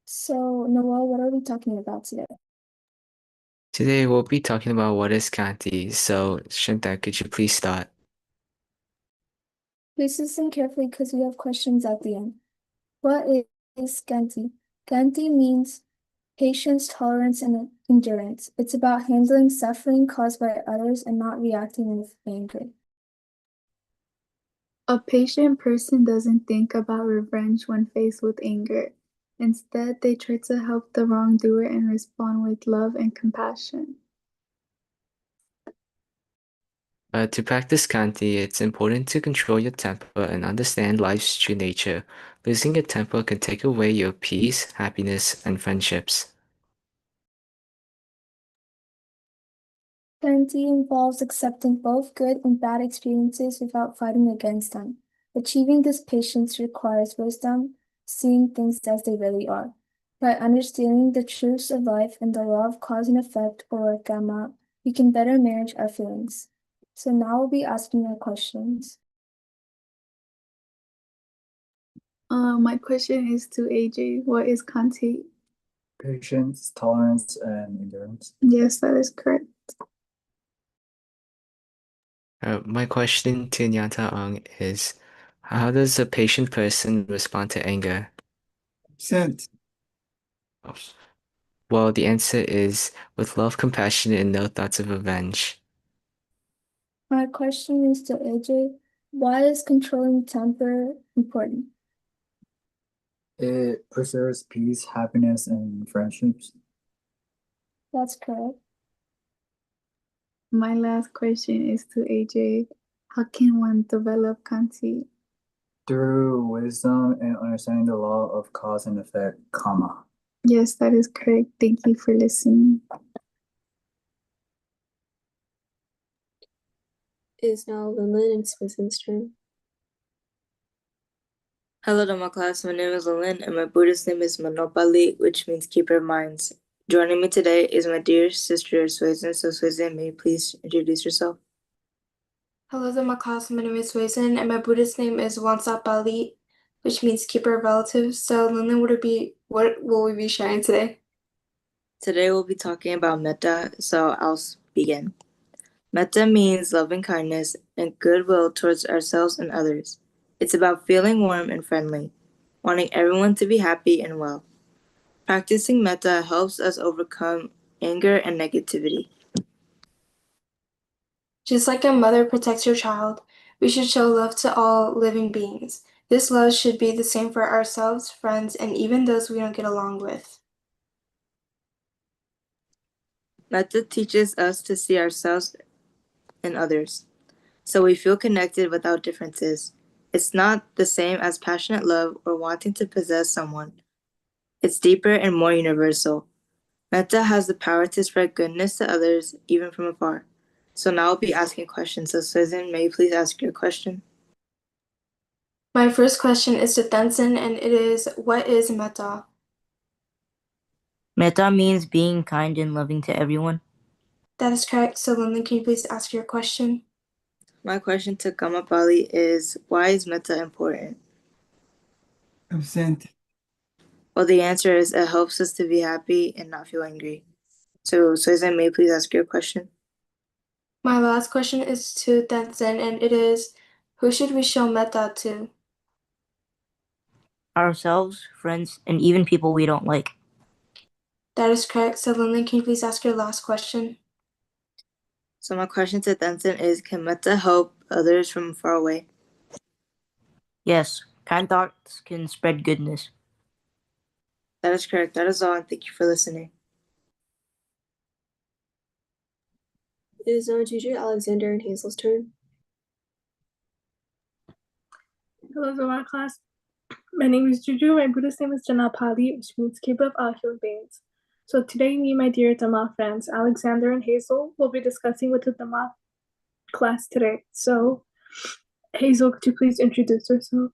So, Noel, what are we talking about today? Today we'll be talking about what is Kanti. So Shinta, could you please start? Please listen carefully because we have questions at the end. What is Ganti? Ganti means patience, tolerance, and endurance. It's about handling suffering caused by others and not reacting with anger. A patient person doesn't think about revenge when faced with anger. Instead, they try to help the wrongdoer and respond with love and compassion. To practice Kanti, it's important to control your temper and understand life's true nature. Losing your temper can take away your peace, happiness, and friendships. Ganti involves accepting both good and bad experiences without fighting against them. Achieving this patience requires wisdom, seeing things as they really are. By understanding the truths of life and the law of cause and effect, or Dhamma, we can better manage our feelings. So now we'll be asking our questions. My question is to AJ. What is Kanti? Patience, tolerance, and endurance. Yes, that is correct. My question to Nyata is, how does a patient person respond to anger? Sent. Well, the answer is with love, compassion, and no thoughts of revenge. My question is to AJ. Why is controlling temper important? It preserves peace, happiness, and friendships. That's correct. My last question is to AJ. How can one develop Kanti? Through wisdom and understanding the law of cause and effect, karma. Yes, that is correct. Thank you for listening. It is now Lillian and Swissen's turn. Hello, Dhamma class. My name is Lillian, and my Buddhist name is Manopali, which means keeper of minds. Joining me today is my dear sister, Swayzen. So, Swayzen, may you please introduce yourself? Hello, Dhamma class. My name is Wazin, and my Buddhist name is Wansap Bali, which means keeper of relatives. So, Lillian, what will we be sharing today? Today we'll be talking about metta, so I'll begin. Metta means loving kindness and goodwill towards ourselves and others. It's about feeling warm and friendly, wanting everyone to be happy and well. Practicing metta helps us overcome anger and negativity. Just like a mother protects her child, we should show love to all living beings. This love should be the same for ourselves, friends, and even those we don't get along with. Metta teaches us to see ourselves and others, so we feel connected without differences. It's not the same as passionate love or wanting to possess someone. It's deeper and more universal. Metta has the power to spread goodness to others, even from afar. So now I'll be asking questions. So Susan, may you please ask your question? My first question is to Tenzin, and it is, what is metta? Metta means being kind and loving to everyone. That is correct. So Lindley, can you please ask your question? My question to Gamapali is, why is metta important? Absent. Well, the answer is it helps us to be happy and not feel angry. So Susan, may you please ask your question? My last question is to Tenzin, and it is, who should we show metta to? Ourselves, friends, and even people we don't like. That is correct. So Lindley, can you please ask your last question? So my question to Tenzin is, can metta help others from far away? Yes, kind thoughts can spread goodness. That is correct. That is all, and thank you for listening. It is now Juju, Alexander, and Hazel's turn. Hello, Dhamma class. My name is Juju. My Buddhist name is Janapali, which means keeper of all human beings. So today, me and my dear Dhamma friends, Alexander and Hazel, will be discussing with the Dhamma class today. So, Hazel, could you please introduce yourself?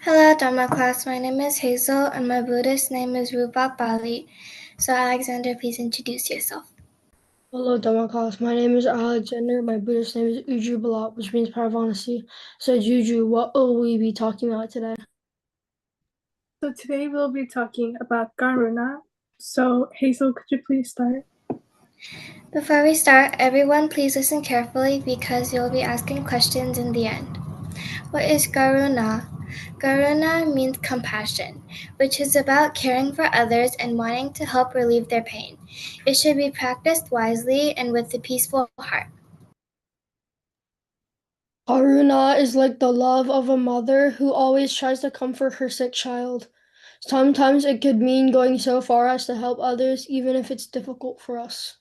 Hello, Dhamma class. My name is Hazel, and my Buddhist name is Rupa Pali. So, Alexander, please introduce yourself. Hello, Dhamma class. My name is Alexander. My Buddhist name is Uju Balat, which means power of honesty. So, Juju, what will we be talking about today? So today we'll be talking about Karuna. So, Hazel, could you please start? Before we start, everyone please listen carefully because you'll be asking questions in the end. What is Karuna? Karuna means compassion, which is about caring for others and wanting to help relieve their pain. It should be practiced wisely and with a peaceful heart. Karuna is like the love of a mother who always tries to comfort her sick child. Sometimes it could mean going so far as to help others, even if it's difficult for us.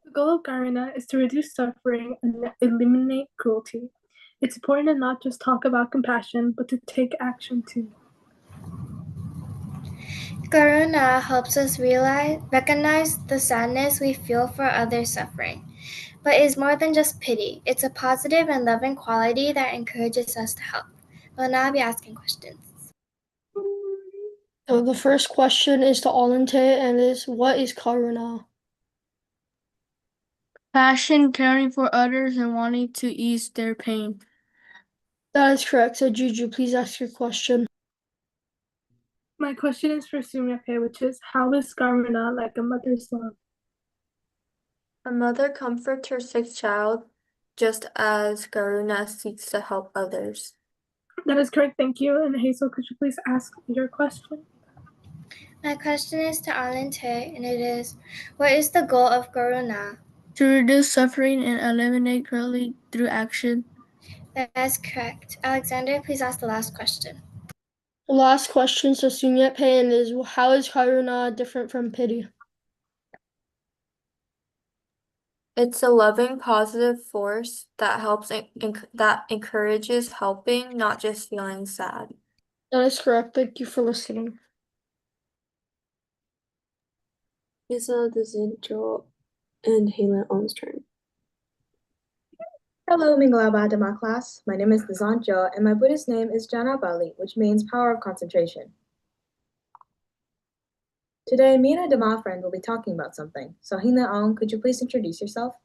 The goal of Karuna is to reduce suffering and eliminate cruelty. It's important to not just talk about compassion, but to take action too. Karuna helps us recognize the sadness we feel for others' suffering, but is more than just pity. It's a positive and loving quality that encourages us to help. We'll now be asking questions. So the first question is to Alante and is, what is Karuna? Passion, caring for others, and wanting to ease their pain. That is correct. So Juju, please ask your question. My question is for Sumyape, which is, how is Karuna like a mother's love? A mother comforts her sick child just as Karuna seeks to help others. That is correct, thank you. And Hazel, could you please ask your question? My question is to Alante, and it is, what is the goal of Karuna? To reduce suffering and eliminate cruelty through action. That is correct. Alexander, please ask the last question. The last question to Sunyepe and is, how is Karuna different from pity? It's a loving, positive force that helps that encourages helping, not just feeling sad. That is correct. Thank you for listening. It's now the Zinjo and Halen On's turn. Hello, Mingalaba Dhamma class. My name is Nizanjo, and my Buddhist name is Janapali, which means power of concentration. Today, me and a Dhamma friend will be talking about something. So, Hina Aung, could you please introduce yourself?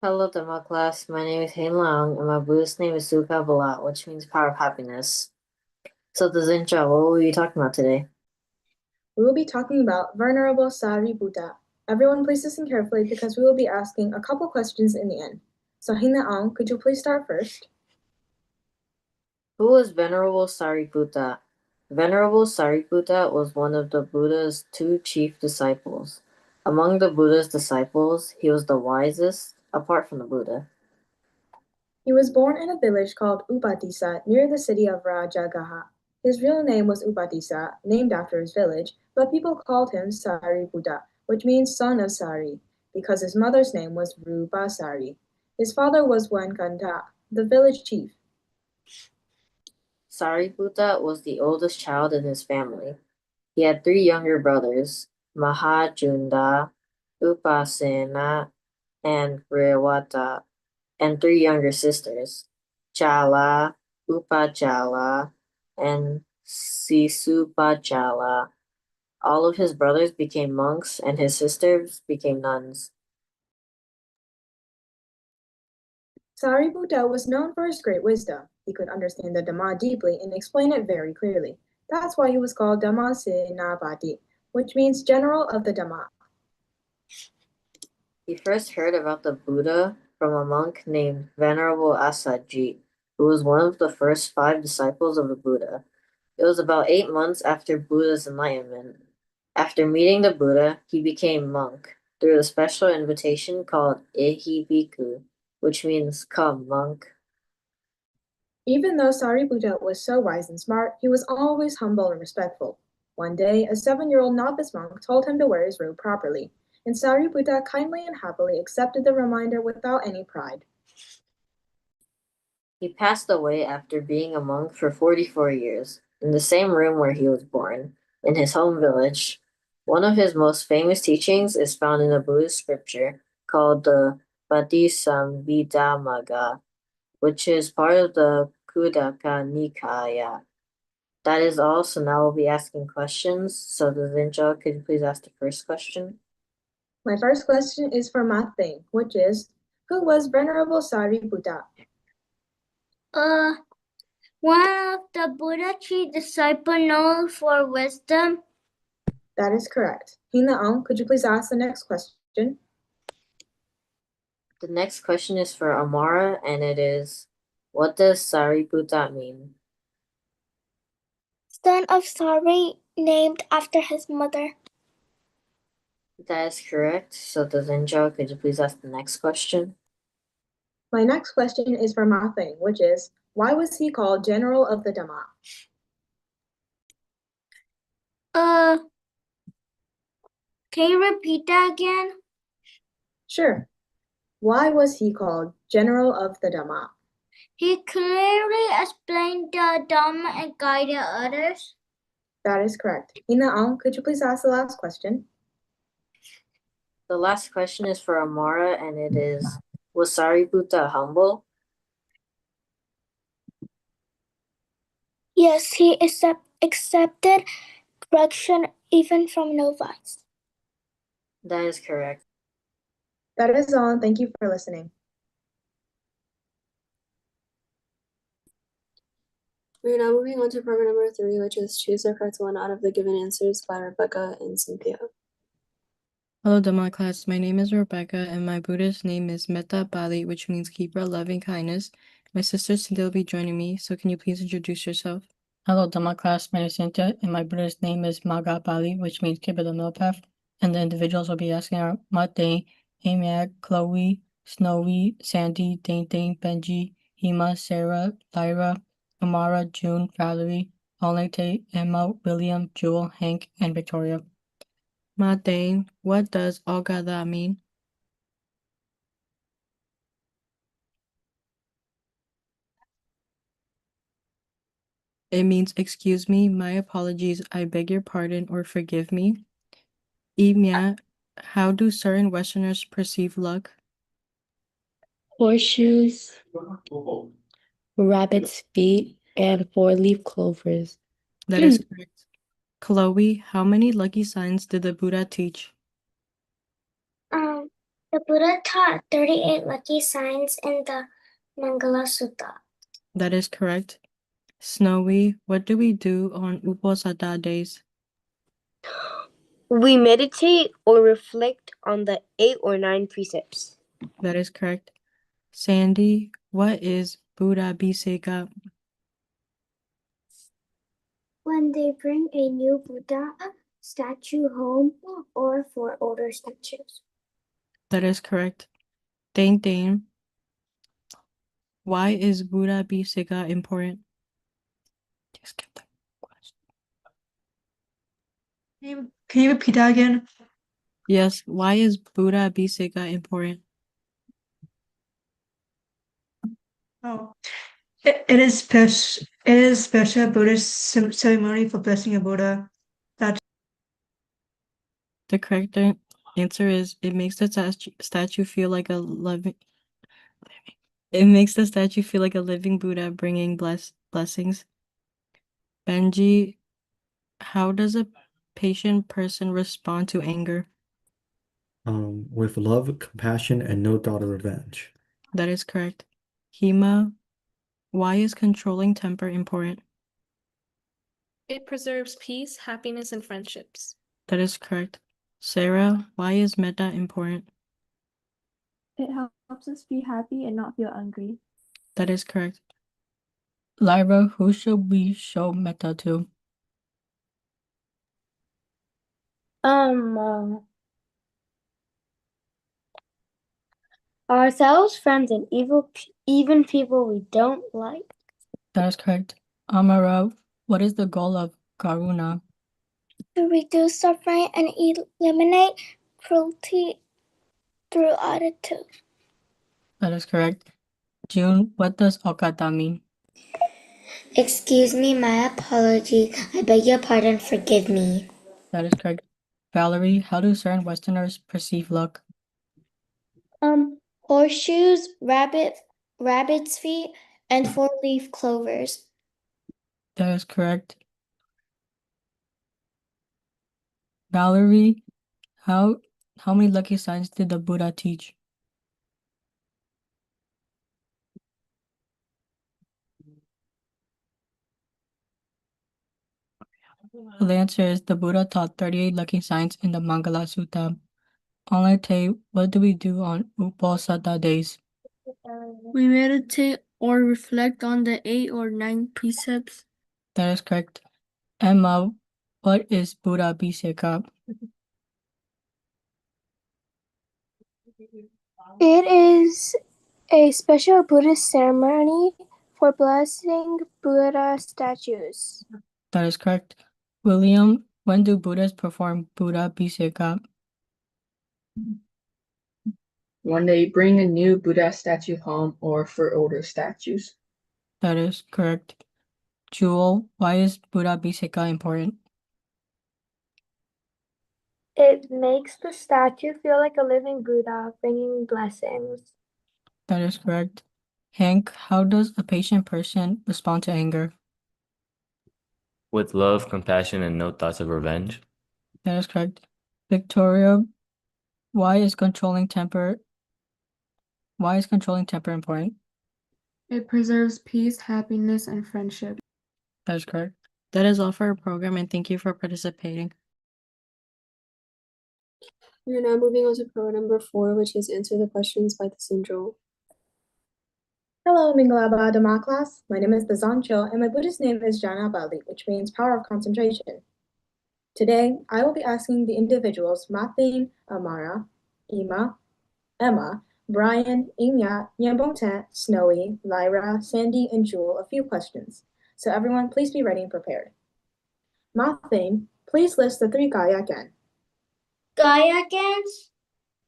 Hello, Dhamma class. My name is Hein Lang, and my Buddhist name is Sukha Balat, which means power of happiness. So, the Zincha, what will we be talking about today? We will be talking about Venerable Sariputta. Everyone, please listen carefully because we will be asking a couple questions in the end. So, Hina Aung, could you please start first? Who was Venerable Sariputta? Venerable Sariputta was one of the Buddha's two chief disciples. Among the Buddha's disciples, he was the wisest, apart from the Buddha. He was born in a village called Upatissa near the city of Rajagaha. His real name was Upatissa, named after his village, but people called him Sariputta, which means son of Sari, because his mother's name was Rupa Sari. His father was Wankanta, the village chief. Sariputta was the oldest child in his family. He had three younger brothers, Mahajunda, Upasena, and Rewata, and three younger sisters, Chala, Upachala, and Sisupachala. All of his brothers became monks and his sisters became nuns. Sariputta was known for his great wisdom. He could understand the Dhamma deeply and explain it very clearly. That's why he was called Dhammasenapati, which means general of the Dhamma. He first heard about the Buddha from a monk named Venerable Asaji, who was one of the first 5 disciples of the Buddha. It was about 8 months after Buddha's enlightenment. After meeting the Buddha, he became monk through a special invitation called Ehi Bhikkhu, which means come, monk. Even though Sariputta was so wise and smart, he was always humble and respectful. One day, a 7-year-old novice monk told him to wear his robe properly, and Sariputta kindly and happily accepted the reminder without any pride. He passed away after being a monk for 44 years, in the same room where he was born, in his home village. One of his most famous teachings is found in a Buddhist scripture called the Patisambhidamagga, which is part of the Khuddaka Nikaya. That is all, so now we'll be asking questions. So Zinja, could you please ask the first question? My first question is for Mathing, which is, who was Venerable Sariputta? One of the Buddha chief disciple known for wisdom. That is correct. Hina could you please ask the next question? The next question is for Amara, and it is, what does Sariputta mean? Son of Sari, named after his mother. That is correct. So Zinja, could you please ask the next question? My next question is for Mathing, which is, why was he called General of the Dhamma? Can you repeat that again? Sure. Why was he called General of the Dhamma? He clearly explained the Dhamma and guided others. That is correct. Hina could you please ask the last question? The last question is for Amara, and it is, was Sariputta humble? Yes, he accepted correction even from novice. That is correct. That is all, and thank you for listening. We're now moving on to program number 3, which is choose the correct one out of the given answers by Rebecca and Cynthia. Hello, Dhamma class. My name is Rebecca, and my Buddhist name is Metta Bali, which means keeper of loving kindness. My sister Cynthia will be joining me, so can you please introduce yourself? Hello, Dhamma class. My name is Cynthia, and my Buddhist name is Maga Bali, which means keeper of the middle path. And the individuals will be asking are Mate, Amiak, Chloe, Snowy, Sandy, Dane, Benji, Hema, Sarah, Lyra, Amara, June, Valerie, Olete, Emma, William, Jewel, Hank, and Victoria. Dane, what does Ogada mean? It means excuse me, my apologies, I beg your pardon, or forgive me. Imya, how do certain Westerners perceive luck? Horseshoes, rabbit's feet, and four-leaf clovers. That is correct. Chloe, how many lucky signs did the Buddha teach? The Buddha taught 38 lucky signs in the Mangala Sutta. That is correct. Snowy, what do we do on Uposatha days? We meditate or reflect on the 8 or 9 precepts. That is correct. Sandy, what is Buddha Bhiseka? When they bring a new Buddha statue home or for older statues. That is correct. Dane Dane. Why is Buddha Biseka important? Just get that question. Can you repeat that again? Yes, why is Buddha Biseka important? Oh, it is special. It is special Buddhist ceremony for blessing a Buddha. The correct answer is it makes the statue feel like a living. It makes the statue feel like a living Buddha bringing blessings. Benji, how does a patient person respond to anger? With love, compassion, and no thought of revenge. That is correct. Hema, why is controlling temper important? It preserves peace, happiness, and friendships. That is correct. Sarah, why is metta important? It helps us be happy and not feel angry. That is correct. Lyra, who should we show metta to? Ourselves, friends, and even people we don't like. That is correct. Amara, what is the goal of karuna? To reduce suffering and eliminate cruelty through attitude. That is correct. June, what does okata mean? Excuse me, my apology. I beg your pardon, forgive me. That is correct. Valerie, how do certain Westerners perceive luck? Horseshoes, rabbit's feet, and four-leaf clovers. That is correct. Valerie, how many lucky signs did the Buddha teach? The answer is the Buddha taught 38 lucky signs in the Mangala Sutta. Onlite, what do we do on Uposatha days? We meditate or reflect on the 8 or 9 precepts. That is correct. Emma, what is Buddha Bhiseka? It is a special Buddhist ceremony for blessing Buddha statues. That is correct. William, when do Buddhas perform Buddha Bhiseka? When they bring a new Buddha statue home or for older statues. That is correct. Jewel, why is Buddha Bhiseka important? It makes the statue feel like a living Buddha, bringing blessings. That is correct. Hank, how does a patient person respond to anger? With love, compassion, and no thoughts of revenge. That is correct. Victoria, why is controlling temper important? It preserves peace, happiness, and friendship. That is correct. That is all for our program, and thank you for participating. We are now moving on to program number 4, which is Answer the Questions by the Sindral. Hello, Mingalaba Dhamma class. My name is Thazancho, and my Buddhist name is Jana Bali, which means power of concentration. Today, I will be asking the individuals Mathine, Amara, Ima, Emma, Brian, Inya, Nyambongtan, Snowy, Lyra, Sandy, and Jewel a few questions. So everyone, please be ready and prepared. Mathine, please list the 3 Gaya again. Gayakans?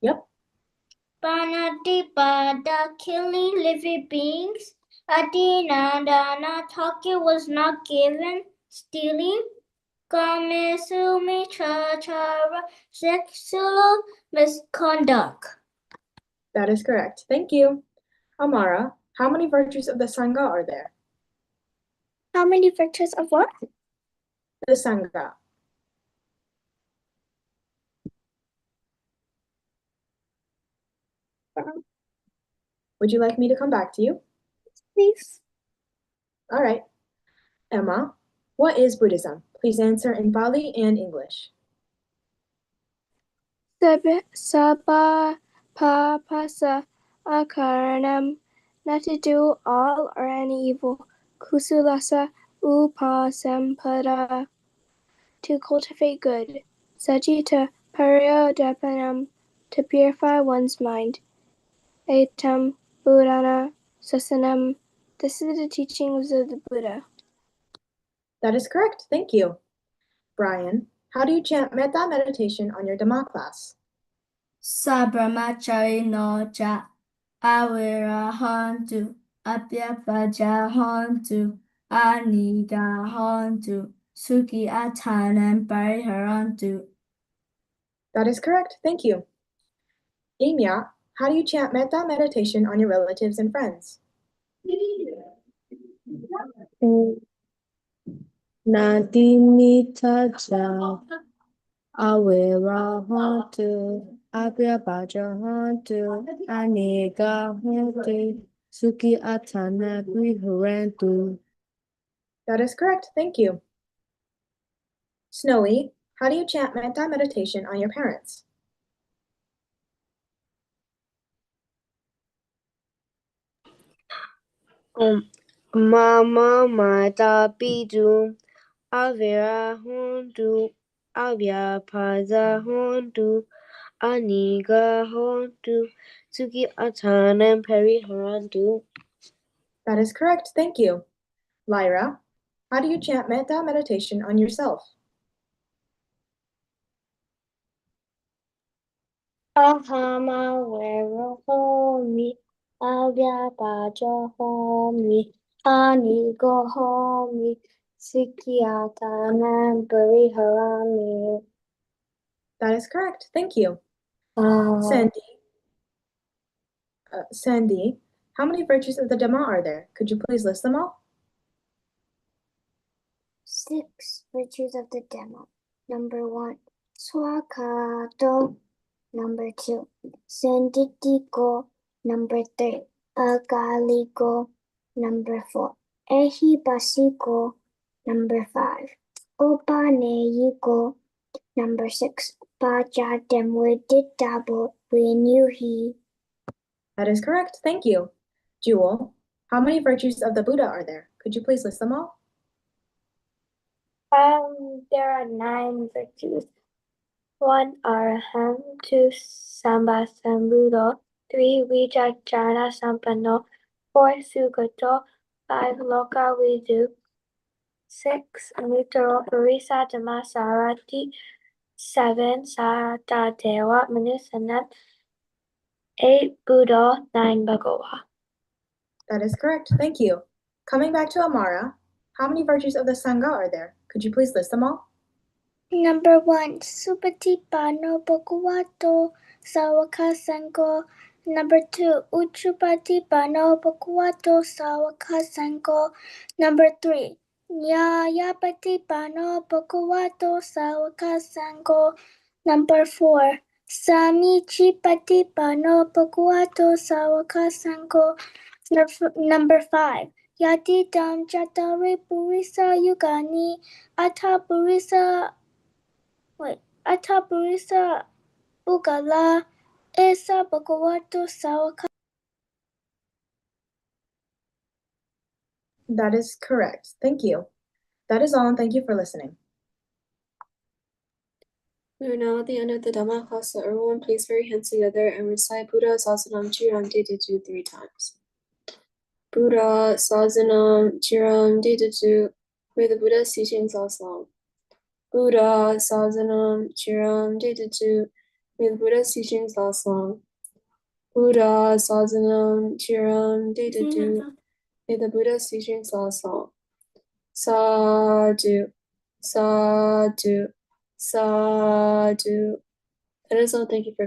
Yep. Panatipada, killing living beings. Adinandana, talking was not given. Stealing. Kamesumitra, sexual misconduct. That is correct. Thank you. Amara, how many virtues of the Sangha are there? How many virtues of what? The Sangha. Would you like me to come back to you? Please. All right. Emma, what is Buddhism? Please answer in Pali and English. Sabha papasa akaranam, not to do all or any evil. Kusulasa upasampada, to cultivate good, sajita paryodapanam, to purify one's mind, etam Purana sasanam, this is the teachings of the Buddha. That is correct. Thank you. Brian, how do you chant metta meditation on your Dhamma class? Sabrahmachari ja awirahantu abhyapajahantu anigahantu suki atanam pariharantu. That is correct. Thank you. Imya, how do you chant metta meditation on your relatives and friends? Nadimitaja awirahantu abhyapajahantu anigahantu suki atana priharantu. That is correct. Thank you. Snowy, how do you chant metta meditation on your parents? Mama mata pitu avira hontu avya paza hontu aniga hontu suki atanam pariharantu. That is correct. Thank you. Lyra, how do you chant metta meditation on yourself? Ahama werohomi, avyapajohomi, anigohomi, sikyatanam pariharami. That is correct. Thank you. Uh, Sandy, how many virtues of the Dhamma are there? Could you please list them all? 6 virtues of the Dhamma. Number 1, swakato. Number 2, sanditiko. Number 3, akaliko. Number 4, ehipasiko. Number 5, opaneyiko. Number 6, pachatam viditabo vinyuhi. That is correct. Thank you. Jewel, how many virtues of the Buddha are there? Could you please list them all? There are 9 virtues. 1, Araham. 2, Sambasambuddho. 3, Vichachara Sampanno. 4, Sugato. 5, Lokavidu. 6, Nutaro Parisa Dhammasarati. 7, Satadewa Manusanam. 8, Buddha. 9, Bhagava. That is correct. Thank you. Coming back to Amara, how many virtues of the Sangha are there? Could you please list them all? Number 1, Supatipano Bhagavato Sawaka Sango. Number 2, Uchupatipano Bhagavato Sawaka Sango. Number 3, Nyayapatipano Bhagavato Sawaka Sango. Number 4, Samichipatipano Bhagavato Sawaka Sango. Number 5, Yatidam Chatari Purisa Yugani Ata Purisa Ugala Esa Bhagavato Sawaka. That is correct. Thank you. That is all, and thank you for listening. We are now at the end of the Dhamma class, so everyone please put your hands together and recite Buddha Sasanam Chiram Dediju 3 times. Buddha Sasanam Chiram Dediju. May the Buddha's teachings last long. Buddha Sasanam Chiram Dediju. May the Buddha's teachings last long. Buddha Sasanam Chiram Dediju. May the Buddha's teachings last long. Sadhu, sadhu, sadhu. That is all. Thank you for coming.